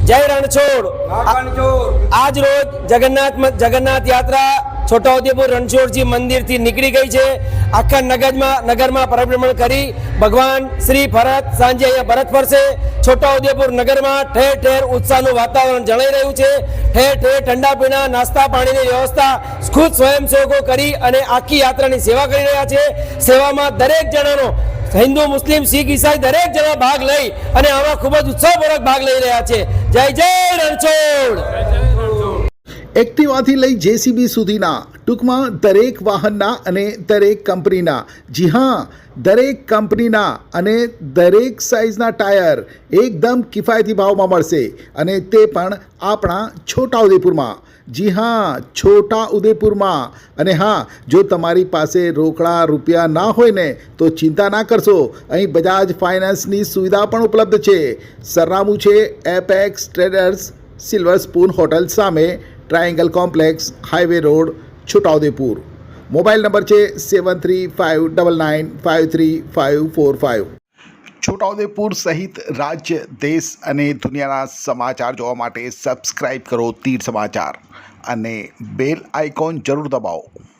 જય રણછોડ। આજ રોજ જગન્નાથ યાત્રા છોટાઉદેપુર રણછોડજી મંદિરથી નીકળી ગઈ છે। આખા નગરમાં પરિભ્રમણ કરી ભગવાન શ્રી ભરત સાંજે અહીંયા ભરત ફરશે। છોટાઉદેપુર નગરમાં ઠેર ઠેર ઉત્સાહનું વાતાવરણ જણાઈ રહ્યું છે। ઠેર ઠેર ઠંડા પીણા નાસ્તા પાણીની વ્યવસ્થા ખુદ સ્વયંસેવકો કરી અને આખી યાત્રાની સેવા કરી રહ્યા છે। સેવામાં દરેક જણાનો हिंदू मुस्लिम सिख ईसाई दरेक जना भाग लई अने आमां खूब ज उत्साहपूर्वक भाग लई रह्या छे। जय जय रणछोड। एक्टिवाથી લઈ જેસીબી સુધીના ટૂંકમાં દરેક વાહનના અને દરેક કંપનીના, જી હા, દરેક કંપનીના અને દરેક સાઇઝના ટાયર એકદમ કિફાયતી ભાવમાં મળશે અને તે પણ આપણા છોટાઉદેપુરમાં। જી હા, છોટાઉદેપુરમાં। અને હા, જો તમારી પાસે રોકડા રૂપિયા ના હોય ને તો ચિંતા ના કરશો, અહીં બજાજ ફાઇનાન્સની સુવિધા પણ ઉપલબ્ધ છે। સરનામું છે Apex Traders, silver spoon hotel સામે, triangle complex, highway road, Chhotaudepur. Mobile number છે 7359953545। છોટાઉદેપુર સહિત રાજ્ય, દેશ અને દુનિયાના સમાચાર જોવા માટે સબસ્ક્રાઈબ કરો તીર સમાચાર અને બેલ આઇકોન જરૂર દબાવો।